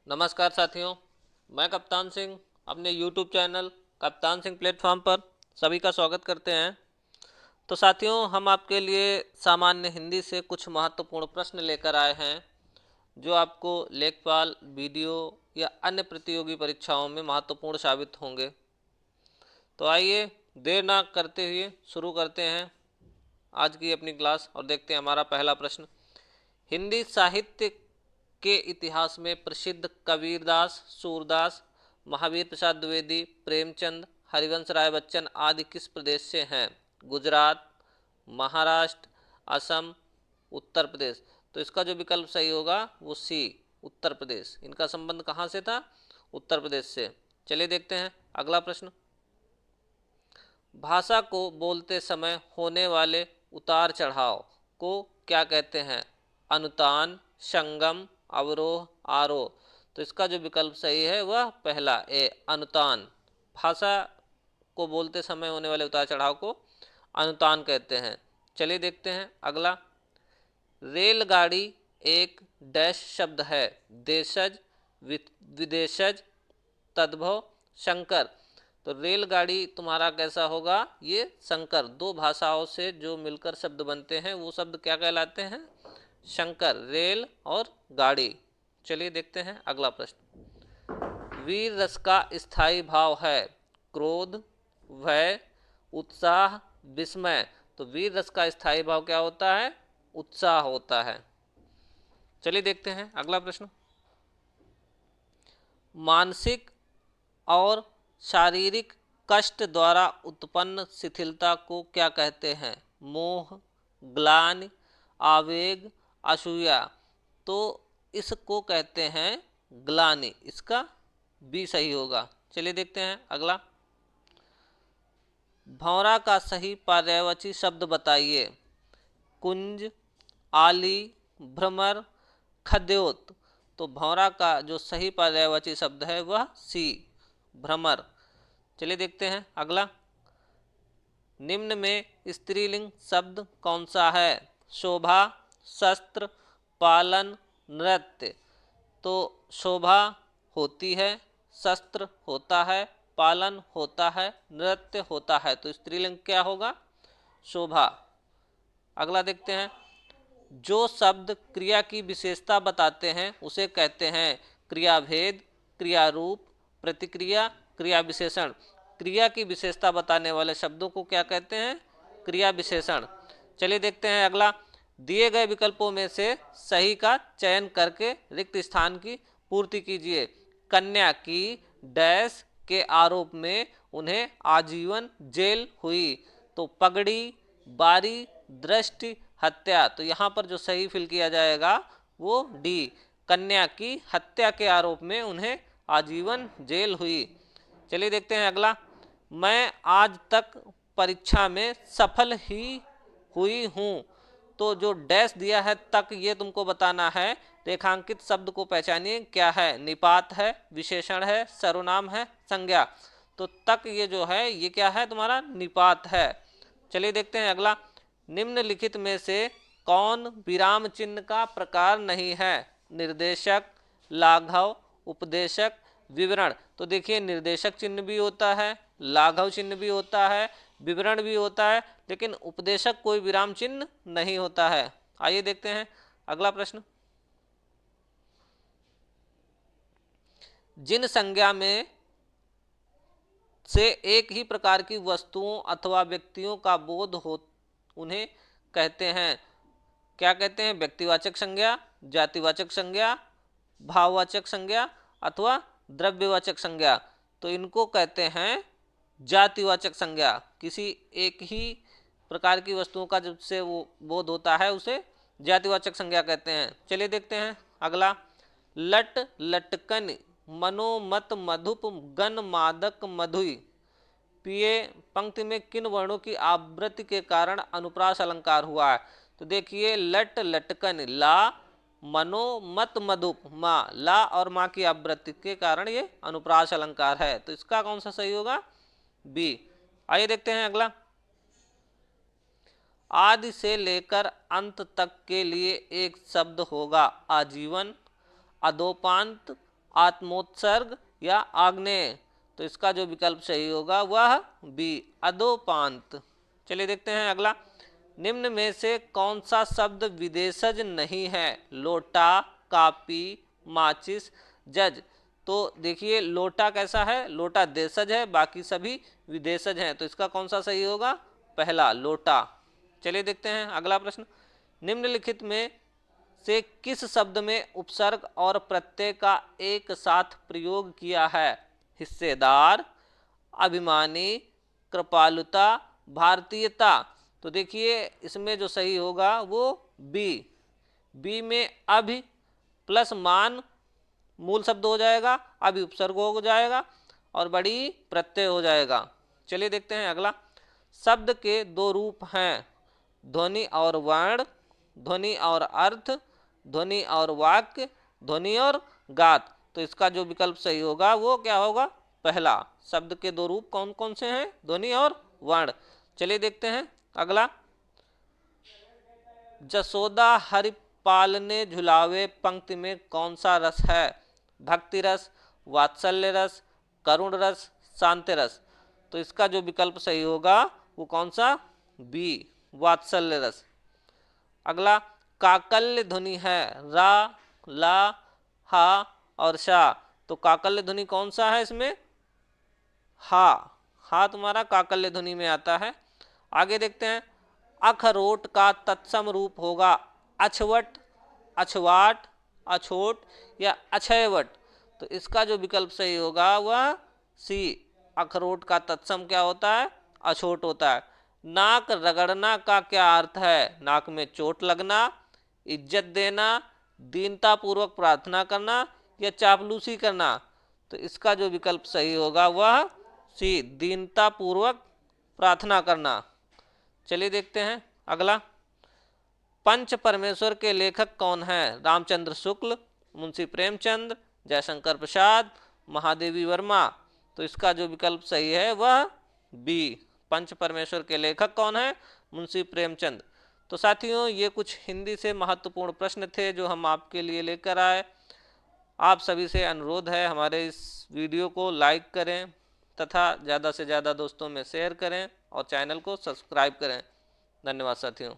नमस्कार साथियों, मैं कप्तान सिंह अपने YouTube channel Kaptan Singh platform पर सभी का स्वागत करते हैं। तो साथियों, हम आपके लिए सामान्य हिंदी से कुछ महत्वपूर्ण प्रश्न लेकर आए हैं जो आपको लेखपाल, वीडियो या अन्य प्रतियोगी परीक्षाओं में महत्वपूर्ण साबित होंगे। तो आइए देर ना करते हुए शुरू करते हैं आज की अपनी क्लास और देखते हैं हमारा पहला प्रश्न। हिंदी साहित्य के इतिहास में प्रसिद्ध कबीरदास, सूरदास, महावीर प्रसाद द्विवेदी, प्रेमचंद, हरिवंश राय बच्चन आदि किस प्रदेश से हैं? गुजरात, महाराष्ट्र, असम, उत्तर प्रदेश। तो इसका जो विकल्प सही होगा वो सी, उत्तर प्रदेश। इनका संबंध कहाँ से था? उत्तर प्रदेश से। चलिए देखते हैं अगला प्रश्न। भाषा को बोलते समय होने वाले उतार चढ़ाव को क्या कहते हैं? अनुतान, संगम, अवरोह, आरोह। तो इसका जो विकल्प सही है वह पहला ए, अनुतान। भाषा को बोलते समय होने वाले उतार चढ़ाव को अनुतान कहते हैं। चलिए देखते हैं अगला। रेलगाड़ी एक डैश शब्द है? देशज, विदेशज, तद्भव, संकर। तो रेलगाड़ी तुम्हारा कैसा होगा? ये संकर। दो भाषाओं से जो मिलकर शब्द बनते हैं वो शब्द क्या कहलाते हैं? संकर। रेल और गाड़ी। चलिए देखते हैं अगला प्रश्न। वीर रस का स्थायी भाव है? क्रोध, भय, उत्साह, विस्मय। तो वीर रस का स्थायी भाव क्या होता है? उत्साह होता है। चलिए देखते हैं अगला प्रश्न। मानसिक और शारीरिक कष्ट द्वारा उत्पन्न शिथिलता को क्या कहते हैं? मोह, ग्लानि, आवेग, असूया। तो इसको कहते हैं ग्लानि। इसका बी सही होगा। चलिए देखते हैं अगला। भौरा का सही पर्यायवाची शब्द बताइए। कुंज, आली, भ्रमर, खद्योत। तो भौरा का जो सही पर्यायवाची शब्द है वह सी, भ्रमर। चलिए देखते हैं अगला। निम्न में स्त्रीलिंग शब्द कौन सा है? शोभा, शस्त्र, पालन, नृत्य। तो शोभा होती है, शस्त्र होता है, पालन होता है, नृत्य होता है। तो स्त्रीलिंग क्या होगा? शोभा। अगला देखते हैं। जो शब्द क्रिया की विशेषता बताते हैं उसे कहते हैं क्रियाभेद, क्रियारूप, प्रतिक्रिया, क्रिया विशेषण। क्रिया की विशेषता बताने वाले शब्दों को क्या कहते हैं? क्रिया विशेषण। चलिए देखते हैं अगला। दिए गए विकल्पों में से सही का चयन करके रिक्त स्थान की पूर्ति कीजिए। कन्या की डैश के आरोप में उन्हें आजीवन जेल हुई। तो पगड़ी, बारी, दृष्टि, हत्या। तो यहाँ पर जो सही फिल किया जाएगा वो डी, कन्या की हत्या के आरोप में उन्हें आजीवन जेल हुई। चलिए देखते हैं अगला। मैं आज तक परीक्षा में सफल ही हुई हूँ। तो जो डैश दिया है तक, ये तुमको बताना है। रेखांकित शब्द को पहचानिए क्या है? निपात है, विशेषण है, सर्वनाम है, संज्ञा। तो तक ये जो है ये क्या है? तुम्हारा निपात है। चलिए देखते हैं अगला। निम्नलिखित में से कौन विराम चिन्ह का प्रकार नहीं है? निर्देशक, लाघव, उपदेशक, विवरण। तो देखिए निर्देशक चिन्ह भी होता है, लाघव चिन्ह भी होता है, विवरण भी होता है, लेकिन उपदेशक कोई विराम चिन्ह नहीं होता है। आइए देखते हैं अगला प्रश्न। जिन संज्ञा में से एक ही प्रकार की वस्तुओं अथवा व्यक्तियों का बोध हो उन्हें कहते हैं क्या कहते हैं? व्यक्तिवाचक संज्ञा, जातिवाचक संज्ञा, भाववाचक संज्ञा अथवा द्रव्यवाचक संज्ञा। तो इनको कहते हैं जातिवाचक संज्ञा। किसी एक ही प्रकार की वस्तुओं का जब से वो बोध होता है उसे जातिवाचक संज्ञा कहते हैं। चलिए देखते हैं अगला। लट, लटकन, मनोमत, मधुप, गन, मादक, मधुई। पिए पंक्ति में किन वर्णों की आवृत्ति के कारण अनुप्रास अलंकार हुआ है? तो देखिए लट, लटकन, ला, मनो, मत, मधुप, माँ। ला और माँ की आवृत्ति के कारण ये अनुप्रास अलंकार है। तो इसका कौन सा सही होगा? बी। आइए देखते हैं अगला। आदि से लेकर अंत तक के लिए एक शब्द होगा। आजीवन, अदोपांत, आत्मोत्सर्ग या आग्नेय। तो इसका जो विकल्प सही होगा वह बी अधोपांत। चलिए देखते हैं अगला। निम्न में से कौन सा शब्द विदेशज नहीं है? लोटा, कापी, माचिस, जज। तो देखिए लोटा कैसा है, लोटा देशज है, बाकी सभी विदेशज हैं। तो इसका कौन सा सही होगा? पहला लोटा। चलिए देखते हैं अगला प्रश्न। निम्नलिखित में से किस शब्द में उपसर्ग और प्रत्यय का एक साथ प्रयोग किया है? हिस्सेदार, अभिमानी, कृपालुता, भारतीयता। तो देखिए इसमें जो सही होगा वो बी। बी में अभि प्लस मान मूल शब्द हो जाएगा, अभि उपसर्ग हो जाएगा और बड़ी प्रत्यय हो जाएगा। चलिए देखते हैं अगला। शब्द के दो रूप हैं, ध्वनि और वर्ण, ध्वनि और अर्थ, ध्वनि और वाक्य, ध्वनि और गात। तो इसका जो विकल्प सही होगा वो क्या होगा? पहला। शब्द के दो रूप कौन कौन से हैं? ध्वनि और वर्ण। चलिए देखते हैं अगला। जसोदा हरिपाल ने झुलावे पंक्ति में कौन सा रस है? भक्ति रस, वात्सल्य रस, करुण रस, शांति रस। तो इसका जो विकल्प सही होगा वो कौन सा? बी वात्सल्य रस। अगला। काकल्य ध्वनि है रा, ला, हा और शा। तो काकल्य ध्वनि कौन सा है इसमें? हा। हा तुम्हारा काकल्य ध्वनि में आता है। आगे देखते हैं। अखरोट का तत्सम रूप होगा अछवट, अछवाट, अछोट या अछयवट। तो इसका जो विकल्प सही होगा वह सी। अखरोट का तत्सम क्या होता है? अछोट होता है। नाक रगड़ना का क्या अर्थ है? नाक में चोट लगना, इज्जत देना, दीनता पूर्वक प्रार्थना करना या चापलूसी करना। तो इसका जो विकल्प सही होगा वह सी दीनता पूर्वक प्रार्थना करना। चलिए देखते हैं अगला। पंच परमेश्वर के लेखक कौन हैं? रामचंद्र शुक्ल, मुंशी प्रेमचंद, जयशंकर प्रसाद, महादेवी वर्मा। तो इसका जो विकल्प सही है वह बी। पंच परमेश्वर के लेखक कौन है? मुंशी प्रेमचंद। तो साथियों ये कुछ हिंदी से महत्वपूर्ण प्रश्न थे जो हम आपके लिए लेकर आए। आप सभी से अनुरोध है हमारे इस वीडियो को लाइक करें तथा ज़्यादा से ज़्यादा दोस्तों में शेयर करें और चैनल को सब्सक्राइब करें। धन्यवाद साथियों।